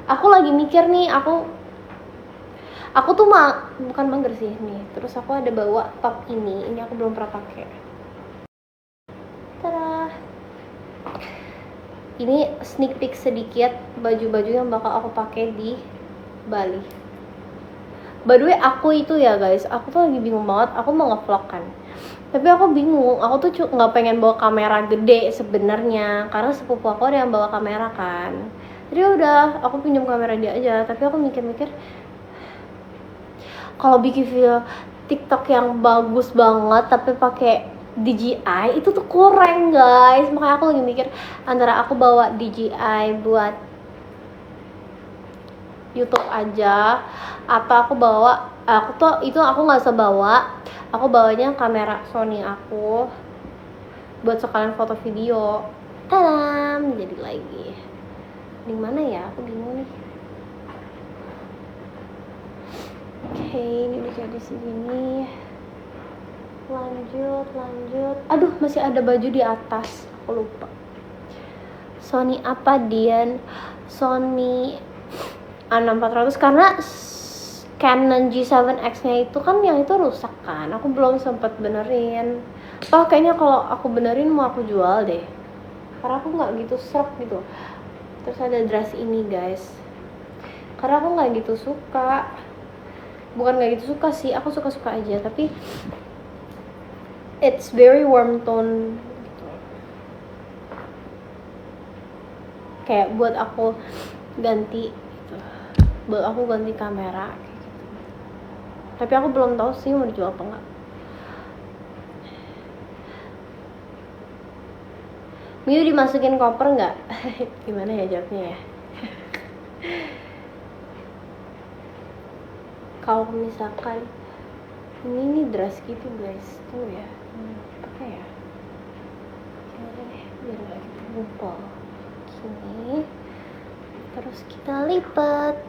Aku lagi mikir nih, aku tuh bukan mager sih nih. Terus aku ada bawa top ini aku belum pernah pakai. Tada. Ini sneak peek sedikit baju-baju yang bakal aku pakai di Bali. By the way, aku itu ya guys, aku tuh lagi bingung banget. Aku mau nge-vlog kan, tapi aku bingung. Aku tuh nggak pengen bawa kamera gede sebenarnya, karena sepupu aku ada yang bawa kamera kan. Jadi udah, aku pinjam kamera dia aja. Tapi aku mikir-mikir, kalau bikin video TikTok yang bagus banget tapi pakai DJI itu tuh kurang guys. Makanya aku lagi mikir antara aku bawa DJI buat YouTube aja, atau aku bawa, aku nggak usah bawa, aku bawanya kamera Sony aku buat sekalian foto video. Tadam, jadi lagi di mana ya, aku bingung nih. Oke, ini udah jadi segini. Lanjut. Aduh, masih ada baju di atas, aku lupa. Sony apa Dian? Sony A6400, karena Canon G7X nya itu kan yang itu rusak kan, aku belum sempet benerin. Toh kayaknya kalau aku benerin mau aku jual deh, karena aku nggak gitu serap gitu. Terus ada dress ini guys, karena aku nggak gitu suka, bukan nggak gitu suka sih, aku suka aja, tapi it's very warm tone gitu. Kayak buat aku ganti kamera gitu. Tapi aku belum tahu sih mau dijual apa enggak. Miu dimasukin koper nggak? Gimana ya jawabnya ya? Kalau misalkan ini dress gitu guys, tuh ya, pakai ya. Gimana deh, biar nggak gitu ngumpul. Gini, terus kita lipat.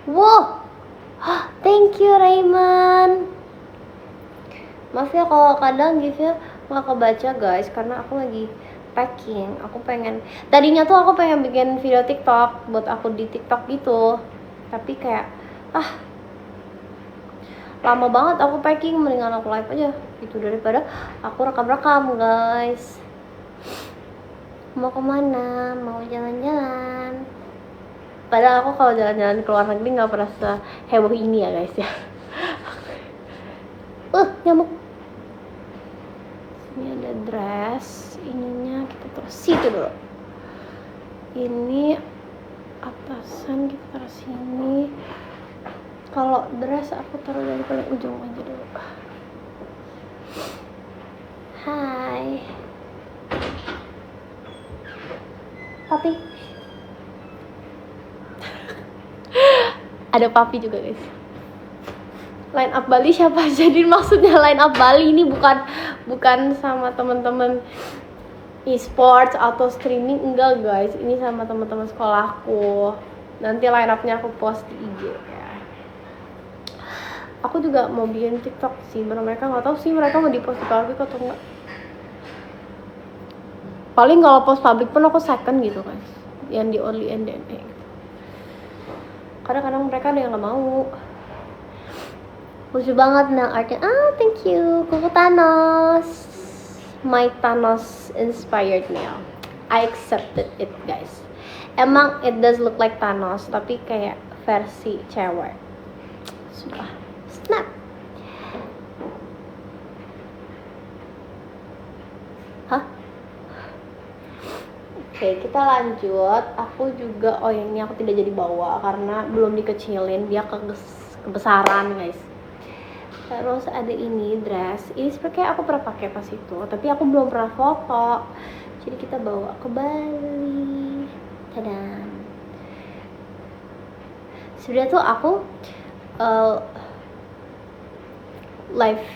Wow, thank you Rayman. Maaf ya kalau kadang gitu nggak kebaca guys, karena aku lagi packing. Tadinya tuh aku pengen bikin video TikTok buat aku di TikTok gitu, tapi kayak lama banget aku packing, mendingan aku live aja gitu daripada aku rekam guys. Mau kemana? Mau jalan-jalan. Padahal aku kalau jalan-jalan ke luar negeri nggak pernah seheboh ini ya guys ya. Nyamuk. Ini ada dress, ininya kita taruh situ dulu. Ini atasan kita taruh sini. Kalau dress aku taruh dari paling ujung aja dulu. Hai. Papi. Ada papi juga guys. Line up Bali siapa? Jadi maksudnya line up Bali ini bukan sama teman-teman e-sports atau streaming, enggak guys. Ini sama teman-teman sekolahku. Nanti line up-nya aku post di IG ya. Aku juga mau bikin TikTok sih, mereka nggak tahu sih mereka mau di post di publik atau enggak. Paling kalau post publik pun aku second gitu guys, yang di only and then kadang-kadang mereka ada yang nggak mau. Lucu banget nah artnya. Thank you Kuku Thanos. My Thanos inspired me. I accepted it guys. Emang it does look like Thanos, tapi kayak versi cewek. Sumpah. Snap. Hah? Oke, kita lanjut. Aku juga, ini aku tidak jadi bawa karena belum dikecilin, dia kebesaran guys. Terus ada ini dress, ini seperti kayak aku pernah pakai pas itu, tapi aku belum pernah foto. Jadi kita bawa ke Bali. Tadam. Sebenarnya tuh aku live,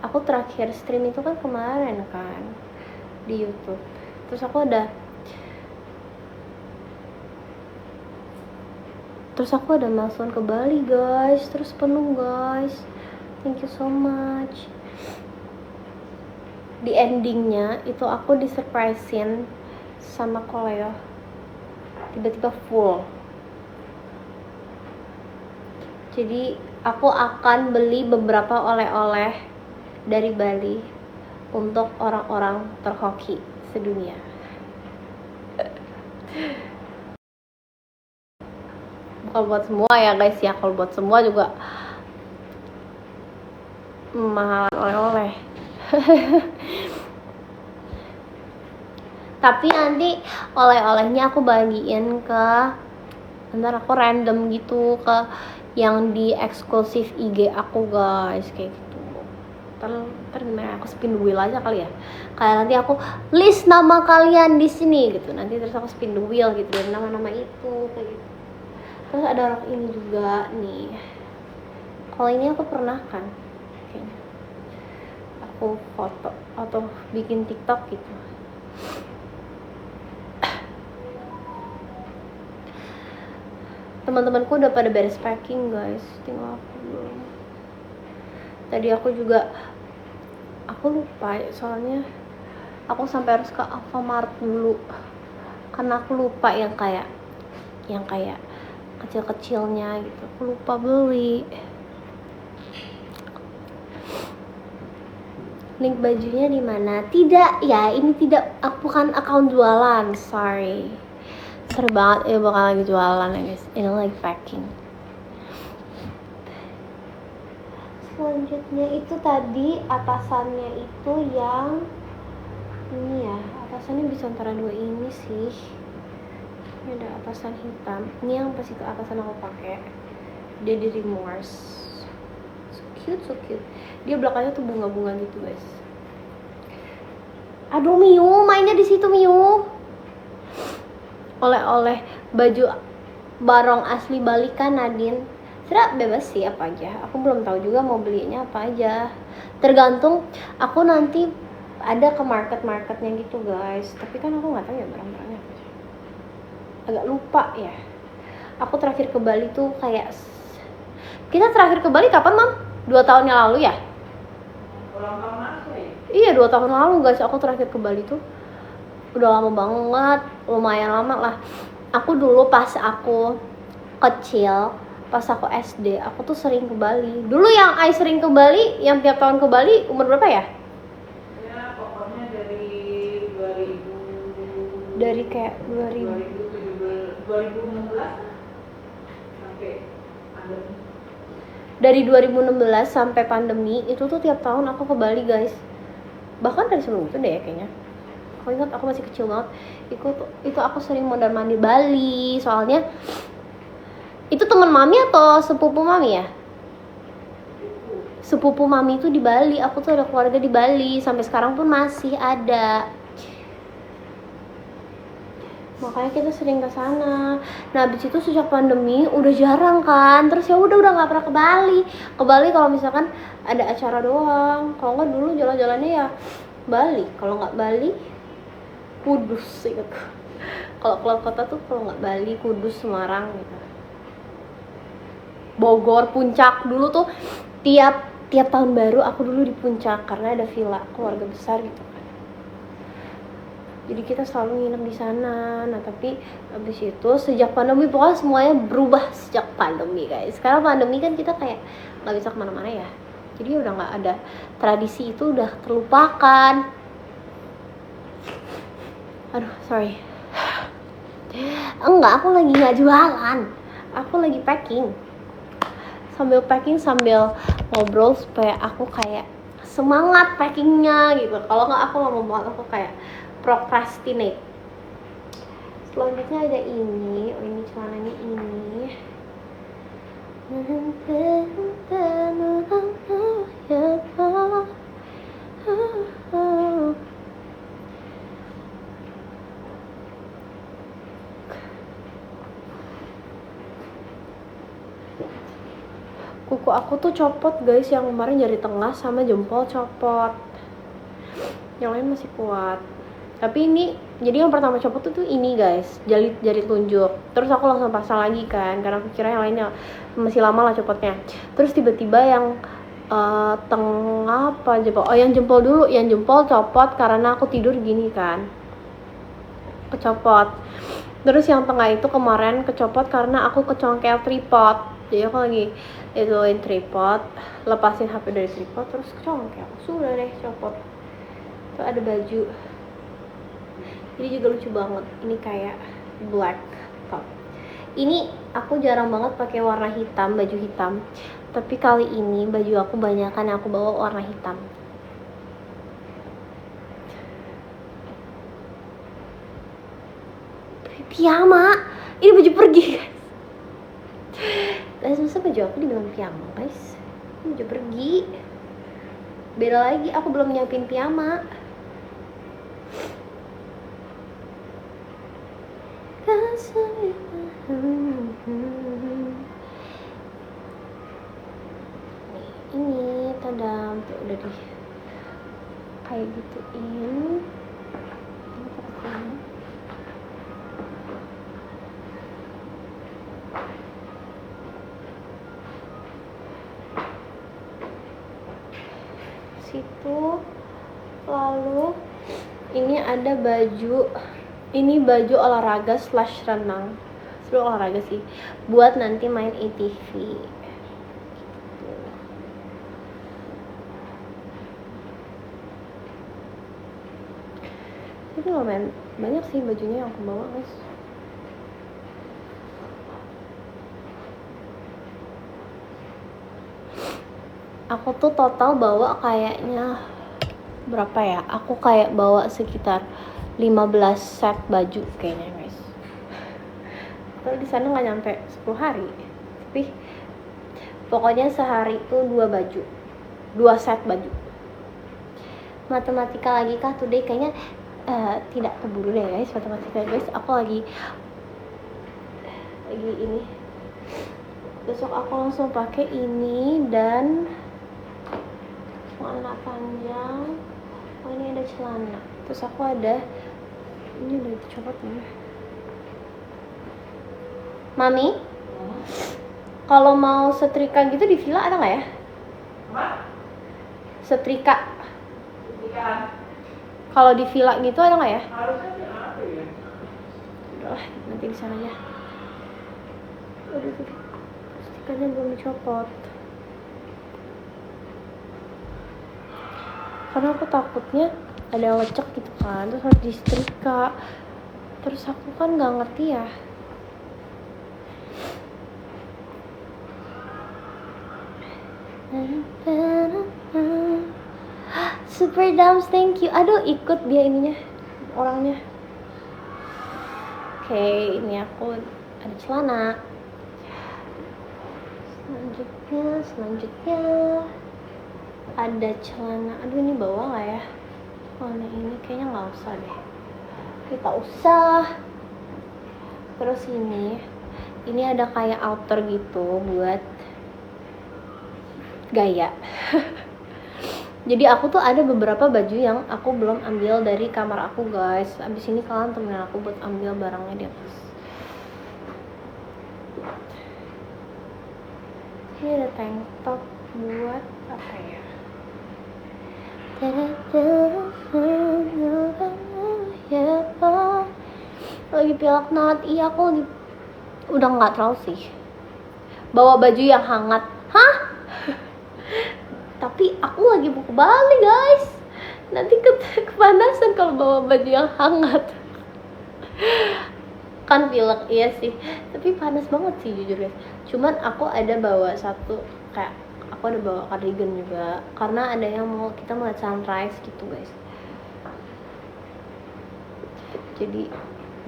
aku terakhir stream itu kan kemarin kan di YouTube. Terus aku ada milestone ke Bali guys, terus penuh guys. Thank you so much. Di endingnya itu aku disurprisein sama Koleo. tiba-tiba full. Jadi aku akan beli beberapa oleh-oleh dari Bali untuk orang-orang terhoki sedunia. Bukan buat semua ya guys ya, kalau buat semua juga mahal oleh-oleh. Tapi nanti oleh-olehnya aku bagiin ke, ntar aku random gitu ke yang di eksklusif IG aku guys, kayak gitu. Ntar gimana, aku spin the wheel aja kali ya, kayak nanti aku list nama kalian di sini gitu, nanti terus aku spin the wheel gitu dan nama-nama itu kayak gitu. Terus ada rok ini juga nih, kalau ini aku pernah kan kayaknya aku foto atau bikin TikTok gitu. Teman-temanku udah pada beres packing guys, tinggal aku belum. Tadi aku juga, aku lupa ya, soalnya aku sampai harus ke Alfamart dulu karena aku lupa yang kayak kecil-kecilnya gitu, aku lupa beli. Link bajunya di mana? Tidak ya, ini tidak, aku bukan akun jualan, sorry. Seru banget ya, bakal lagi jualan ya guys, ini lagi packing. Selanjutnya itu tadi atasannya itu yang ini ya, atasannya bisa antara dua ini sih. Ini ada atasan hitam, ini yang pasti ke atasan aku pakai, Daddy Remorse, so cute. Dia belakangnya tuh bunga-bunga gitu guys. Aduh Miu, mainnya di situ Miu. Oleh-oleh baju barong asli Bali kan Nadine. Sudah bebas sih apa aja. Aku belum tahu juga mau belinya apa aja. Tergantung aku nanti ada ke market-marketnya gitu guys. Tapi kan aku nggak tahu ya barang-barangnya apa. Agak lupa ya. Aku terakhir ke Bali tuh kayak, kita terakhir ke Bali kapan Mam? 2 tahun yang lalu ya? Ulang tahun aku ya? Iya 2 tahun lalu guys. Aku terakhir ke Bali tuh udah lama banget, lumayan lama lah. Aku dulu pas aku kecil, pas aku SD, aku tuh sering ke Bali. Dulu yang sering ke Bali, yang tiap tahun ke Bali, umur berapa ya? Ya pokoknya dari 2000, dari kayak 2016 sampai pandemi. Dari 2016 sampai pandemi itu tuh tiap tahun aku ke Bali guys. Bahkan dari sebelum itu deh ya kayaknya. Aku ingat aku masih kecil banget. Itu aku sering mondar mandir Bali, soalnya itu teman mami atau sepupu mami ya? Sepupu mami itu di Bali. Aku tuh ada keluarga di Bali, sampai sekarang pun masih ada. Makanya kita sering ke sana. Nah, habis itu sejak pandemi udah jarang kan. Terus ya udah nggak pernah ke Bali. Ke Bali kalau misalkan ada acara doang. Kalau nggak dulu jalan-jalannya ya Bali. Kalau nggak Bali, Kudus gitu. Kalau keluar kota tuh kalau nggak Bali, Kudus, Semarang gitu. Bogor, Puncak. Dulu tuh tiap tahun baru aku dulu di Puncak karena ada villa keluarga besar gitu kan. Jadi kita selalu nginep di sana. Nah tapi abis itu sejak pandemi, pokoknya semuanya berubah sejak pandemi guys. Sekarang pandemi kan kita kayak nggak bisa kemana-mana ya. Jadi udah nggak ada, tradisi itu udah terlupakan. Aduh sorry. Enggak, aku lagi nggak jualan. Aku lagi packing. Sambil packing sambil ngobrol supaya aku kayak semangat packingnya gitu. Kalau nggak aku lama banget, aku kayak procrastinate. Selanjutnya ada ini. Oh ini celananya ini. Kuku aku tuh copot guys, yang kemarin jari tengah sama jempol copot, yang lain masih kuat. Tapi ini, jadi yang pertama copot tuh ini guys, jari telunjuk. Terus aku langsung pasang lagi kan, karena aku kira yang lainnya masih lama lah copotnya. Terus tiba-tiba yang tengah apa jempol, yang jempol dulu, yang jempol copot karena aku tidur gini kan, kecopot. Terus yang tengah itu kemarin kecopot karena aku kecongkel tripod. Jadi aku lagi ituin tripod, lepasin HP dari tripod terus kecongkel. Sudah deh copot. Tuh ada baju. Ini juga lucu banget. Ini kayak black top. Ini aku jarang banget pakai warna hitam, baju hitam. Tapi kali ini baju aku banyakan yang aku bawa warna hitam. Piyama, ini baju pergi guys. Masa baju aku dibilang piyama guys? Ini baju pergi. Beda lagi, aku belum nyiapin piyama. Ini tadam tuh udah di kayak gituin. Situ lalu ini ada baju, ini baju olahraga / renang, seru olahraga sih, buat nanti main ATV gitu. Ini lumayan banyak sih bajunya yang aku bawa guys. Aku tuh total bawa kayaknya berapa ya? Aku kayak bawa sekitar 15 set baju kayaknya guys. Kalau di sana nggak nyampe 10 hari, tapi pokoknya sehari itu 2 baju, 2 set baju. Matematika lagi kah today? Kayaknya tidak keburu deh guys matematika guys. Aku lagi ini. Besok aku langsung pakai ini dan celana panjang. Oh ini ada celana. Terus aku ada ini udah dicopot nih. Mami, kalau mau setrika gitu di villa ada nggak ya? Apa? Setrika. Setrikaan. Kalau di villa gitu ada nggak ya? Harusnya sih ada ya. Udahlah, nanti di sana aja. Aduh, setrikanya belum dicopot. Karena aku takutnya ada yang lecek gitu kan, terus harus disetrika. Terus aku kan nggak ngerti ya. Super Dams, thank you. Aduh, ikut dia ininya, orangnya. Oke, ini aku ada celana. Selanjutnya ada celana. Aduh, ini bawa nggak ya? Oh, ini kayaknya nggak usah deh. Kita usah. Terus ini ada kayak outer gitu buat gaya. Jadi aku tuh ada beberapa baju yang aku belum ambil dari kamar aku guys. Abis ini kalian temenin aku buat ambil barangnya di atas. Ini ada tank top buat apa ya? Lagi pilek banget. Iya, aku udah nggak terlalu sih bawa baju yang hangat. Hah? Tapi aku lagi mau ke Bali guys. Nanti kepanasan kalau bawa baju yang hangat. Kan pilek, iya sih. Tapi panas banget sih jujur guys. Cuman aku ada bawa satu kayak aku ada bawa cardigan juga karena ada yang mau kita melihat sunrise gitu guys. Jadi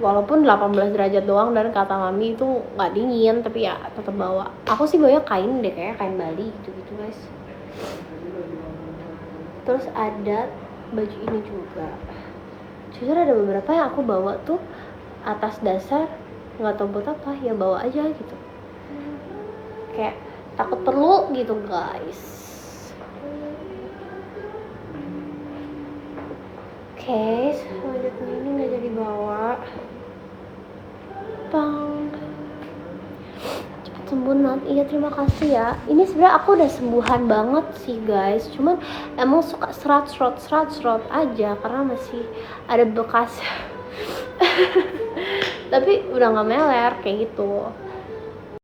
walaupun 18 derajat doang dan kata mami itu nggak dingin, tapi ya tetap bawa. Aku sih bawa kain deh, kayak kain Bali gitu guys. Terus ada baju ini juga. Jujur ada beberapa yang aku bawa tuh atas dasar nggak tahu buat apa, ya bawa aja gitu. Kayak takut perlu gitu guys. Oke, selanjutnya ini nggak jadi bawa. Bang, cepet sembuh Nat. Iya terima kasih ya. Ini sebenarnya aku udah sembuhan banget sih guys. Cuman emang suka serat aja karena masih ada bekas tapi udah nggak meler kayak gitu.